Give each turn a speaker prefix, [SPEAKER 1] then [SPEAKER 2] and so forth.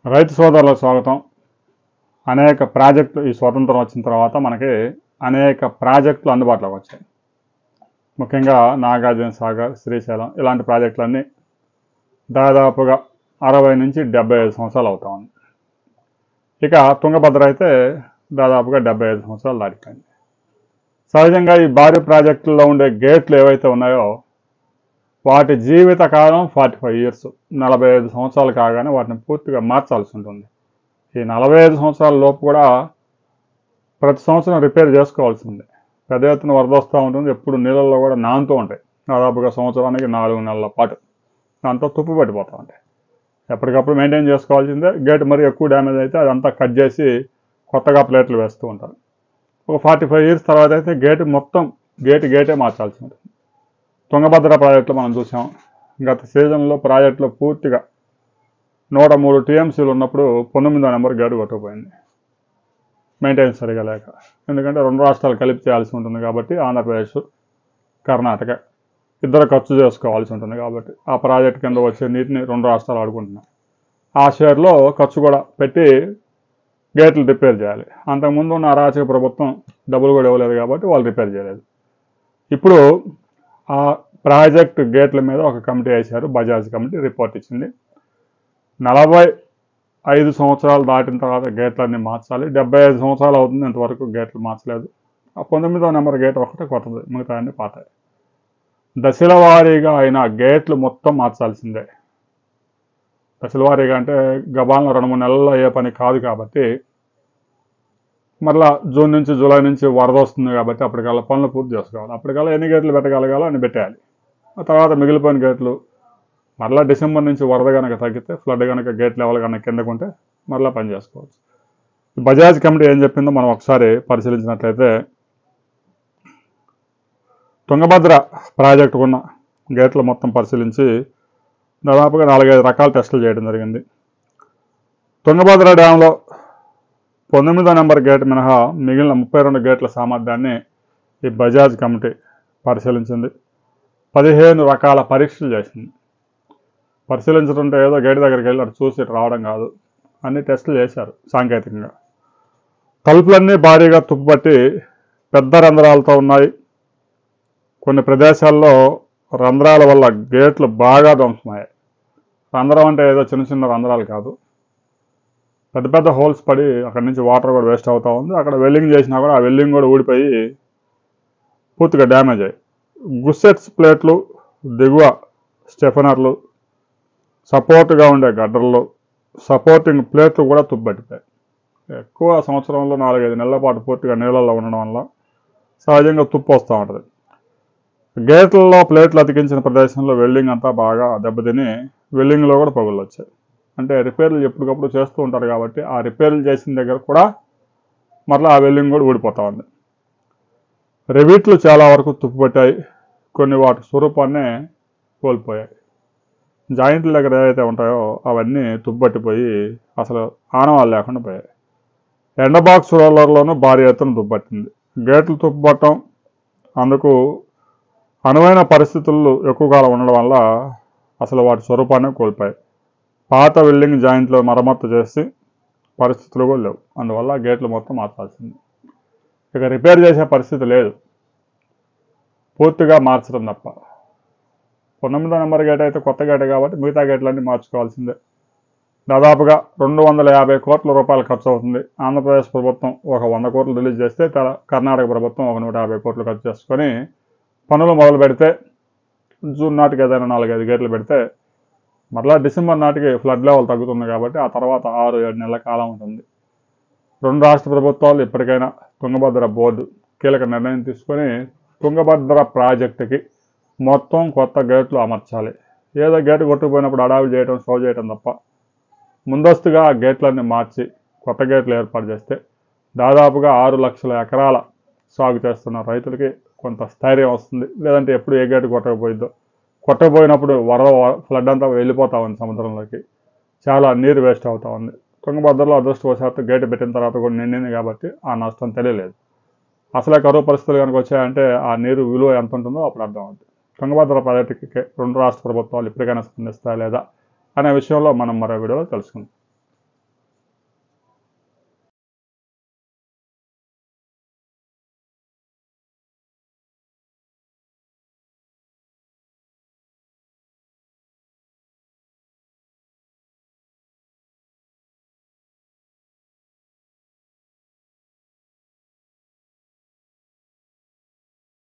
[SPEAKER 1] రైతు సోదరులకు స్వాగతం. అనేక ప్రాజెక్టులు ఈ స్వాతంత్రం వచ్చిన తర్వాత మనకి అనేక ప్రాజెక్టులు అందుబాటులోకి వచ్చాయి. ముఖ్యంగా నాగార్జున సాగర్, శ్రీశైలం ఇలాంటి ప్రాజెక్టులన్నీ దాదాపుగా 60 నుంచి 75 సంవత్సరాలు అవుతా ఉంది. ఇక తుంగభద్ర అయితే దాదాపుగా 75 సంవత్సరాలు దాటిపోయింది. సహజంగా ఈ భారీ ప్రాజెక్టుల్లో ఉండే గేట్లు ఏవైతే ఉన్నాయో వాటి జీవిత కాలం 45 ఇయర్స్, 45 సంవత్సరాలు కాగానే వాటిని పూర్తిగా మార్చాల్సి ఉంటుంది. ఈ 45 సంవత్సరాల లోపు కూడా ప్రతి సంవత్సరం రిపేర్ చేసుకోవాల్సి ఉంది. పెద్ద ఎత్తున వరద వస్తూ ఉంటుంది, ఎప్పుడు నీళ్ళల్లో కూడా నానుతూ ఉంటాయి. దాదాపుగా సంవత్సరానికి 4 నెలల పాటు దాంతో తుప్పు పట్టిపోతూ ఉంటాయి. ఎప్పటికప్పుడు మెయింటైన్ చేసుకోవాల్సిందే. గేట్ మరీ ఎక్కువ డ్యామేజ్ అయితే అదంతా కట్ చేసి కొత్తగా ప్లేట్లు వేస్తూ ఉంటారు. ఒక 45 ఇయర్స్ తర్వాత అయితే గేటే మార్చాల్సి ఉంటుంది. తుంగభద్ర ప్రాజెక్టులో మనం చూసాం. గత సీజన్లో ప్రాజెక్టులో పూర్తిగా 103 టీఎంసీలు ఉన్నప్పుడు 19వ నెంబర్ గేటు కొట్టుకుపోయింది, మెయింటెనెన్స్ సరిగా లేక. ఎందుకంటే 2 రాష్ట్రాలు కలిపి చేయాల్సి ఉంటుంది కాబట్టి, ఆంధ్రప్రదేశ్, కర్ణాటక ఇద్దరు ఖర్చు చేసుకోవాల్సి ఉంటుంది కాబట్టి ఆ ప్రాజెక్ట్ కింద వచ్చే నీటిని 2 రాష్ట్రాలు ఆడుకుంటున్నాయి. ఆ షేర్లో ఖర్చు కూడా పెట్టి గేట్లు రిపేర్ చేయాలి. అంతకుముందు ఉన్న అరాచక ప్రభుత్వం డబ్బులు కూడా ఇవ్వలేదు కాబట్టి వాళ్ళు రిపేర్ చేయలేదు. ఇప్పుడు ఆ ప్రాజెక్ట్ గేట్ల మీద ఒక కమిటీ వేశారు, బజాజ్ కమిటీ రిపోర్ట్ ఇచ్చింది. 45 సంవత్సరాలు దాటిన తర్వాత గేట్లన్నీ మార్చాలి. 75 సంవత్సరాలు అవుతుంది ఇంతవరకు గేట్లు మార్చలేదు. ఆ 19వ నెంబర్ గేట్ ఒకటే కొత్తది, మిగతా అన్ని పాతాయి. దశల వారీగా అయినా గేట్లు మొత్తం మార్చాల్సిందే. దశల వారీగా అంటే గబాలను 2-3 నెలల్లో అయ్యే పని కాదు కాబట్టి, మరలా జూన్ నుంచి జూలై నుంచి వరద వస్తుంది కాబట్టి అప్పటికల్లా పనులు పూర్తి చేసుకోవాలి. అప్పటికల్లా ఎన్ని గేట్లు పెట్టగలగాలో అన్ని పెట్టేయాలి. ఆ తర్వాత మిగిలిపోయిన గేట్లు మరలా డిసెంబర్ నుంచి వరద కనుక తగ్గితే, ఫ్లడ్ కనుక గేట్ లెవెల్ కనుక కిందకుంటే మరలా పని చేసుకోవచ్చు. బజాజ్ కమిటీ ఏం చెప్పిందో మనం ఒకసారి పరిశీలించినట్లయితే, తుంగభద్ర ప్రాజెక్టుకు ఉన్న గేట్లు మొత్తం పరిశీలించి దాదాపుగా 4-5 రకాల టెస్టులు చేయడం జరిగింది. తుంగభద్ర డ్యాంలో 19వ నెంబర్ గేట్ మినహా మిగిలిన 32 గేట్ల సామర్థ్యాన్ని ఈ బజాజ్ కమిటీ పరిశీలించింది. 15 రకాల పరీక్షలు చేసింది. పరిశీలించడంటే ఏదో గేట్ దగ్గరికి వెళ్ళి అటు చూసి రావడం కాదు, అన్ని టెస్టులు చేశారు సాంకేతికంగా. తలుపులన్నీ భారీగా తుప్పుపట్టి పెద్ద రంధ్రాలతో ఉన్నాయి. కొన్ని ప్రదేశాల్లో రంధ్రాల వల్ల గేట్లు బాగా ధ్వంసమయ్యాయి. రంధ్రం అంటే ఏదో చిన్న చిన్న రంధ్రాలు కాదు, పెద్ద పెద్ద హోల్స్ పడి అక్కడి నుంచి వాటర్ కూడా వేస్ట్ అవుతూ ఉంది. అక్కడ వెల్డింగ్ చేసినా కూడా ఆ వెల్డింగ్ కూడా ఊడిపోయి పూర్తిగా డ్యామేజ్ అయ్యాయి. గుస్సెట్స్ ప్లేట్లు, దిగువ స్టెఫనర్లు, సపోర్ట్గా ఉండే గడ్డర్లు, సపోర్టింగ్ ప్లేట్లు కూడా తుప్పట్టిపోయాయి. ఎక్కువ సంవత్సరంలో 4-5 నెలల పాటు పూర్తిగా నీళ్ళల్లో ఉండడం వల్ల సహజంగా తుప్పు వస్తూ ఉంటుంది. గేట్లలో ప్లేట్లు అతికించిన ప్రదేశంలో వెల్డింగ్ అంతా బాగా దెబ్బతిని వెల్డింగ్లో కూడా పగుళ్ళు వచ్చాయి. అంటే రిపేర్లు ఎప్పటికప్పుడు చేస్తూ ఉంటారు కాబట్టి ఆ రిపేర్లు చేసిన దగ్గర కూడా మరలా ఆ వెల్డింగ్ కూడా ఊడిపోతూ ఉంది. రెవిట్లు చాలా వరకు తుప్పుపట్టాయి, కొన్ని వాటి స్వరూపాన్నే కోల్పోయాయి. జాయింట్ల దగ్గర ఏవైతే ఉంటాయో అవన్నీ తుప్పుపట్టిపోయి అసలు ఆనవాళ్ళు లేకుండా పోయాయి. ఎండ బాక్స్ రోలర్లోనూ భారీ ఎత్తున తుప్పుపట్టింది. గేట్లు తుప్పుపట్టడం, అందుకు అనువైన పరిస్థితులు ఎక్కువ కాలం ఉండడం వల్ల అసలు వాటి స్వరూపాన్ని కోల్పోయాయి. పాత వెల్డింగ్ జాయింట్లో మరమ్మత్తు చేసి పరిస్థితులు కూడా లేవు, అందువల్ల గేట్లు మొత్తం మార్చాల్సింది. ఇక రిపేర్ చేసే పరిస్థితి లేదు, పూర్తిగా మార్చడం తప్ప. 19వ నెంబర్ గేట్ అయితే కొత్త గేటే కాబట్టి మిగతా గేట్లన్నీ మార్చుకోవాల్సిందే. దాదాపుగా 250 కోట్ల రూపాయలు ఖర్చు అవుతుంది. ఆంధ్రప్రదేశ్ ప్రభుత్వం ఒక 100 కోట్లు రిలీజ్ చేస్తే, కర్ణాటక ప్రభుత్వం ఒక 150 కోట్లు ఖర్చు చేసుకొని పనులు మొదలు పెడితే, జూన్ నాటికి ఏదైనా 4-5 గేట్లు పెడితే మరలా డిసెంబర్ నాటికి ఫ్లడ్ లెవెల్ తగ్గుతుంది కాబట్టి ఆ తర్వాత 6-7 నెలల కాలం ఉంటుంది. 2 రాష్ట్ర ప్రభుత్వాలు ఇప్పటికైనా తుంగభద్ర బోర్డు కీలక నిర్ణయం తీసుకొని తుంగభద్ర ప్రాజెక్టుకి మొత్తం కొత్త గేట్లు అమర్చాలి. ఏదో గేటు కొట్టుకుపోయినప్పుడు అడావిడి చేయడం, షో చేయడం తప్ప ముందస్తుగా ఆ గేట్లన్నీ మార్చి కొత్త గేట్లు ఏర్పాటు చేస్తే దాదాపుగా 6 లక్షల ఎకరాల సాగు చేస్తున్న రైతులకి కొంత స్థైర్యం వస్తుంది. లేదంటే ఎప్పుడు ఏ గేటు కొట్టకపోయినప్పుడు వరద ఫ్లడ్ అంతా వెళ్ళిపోతూ ఉంది సముద్రంలోకి, చాలా నీరు వేస్ట్ అవుతూ ఉంది. తుంగభద్రలో అదృష్టవశాత్తు గేటు పెట్టిన తర్వాత కూడా నిండింది కాబట్టి ఆ నష్టం తెలియలేదు. అసలే కరువు పరిస్థితులు కనుక వచ్చాయంటే ఆ నీరు విలువ ఎంత ఉంటుందో అప్పుడు అర్థం అవుతుంది. తుంగభద్ర ప్రాజెక్టుకి 2 రాష్ట్ర ప్రభుత్వాలు ఇప్పటికైనా స్పందిస్తాయా లేదా అనే విషయంలో మనం మరో వీడియోలో తెలుసుకుందాం.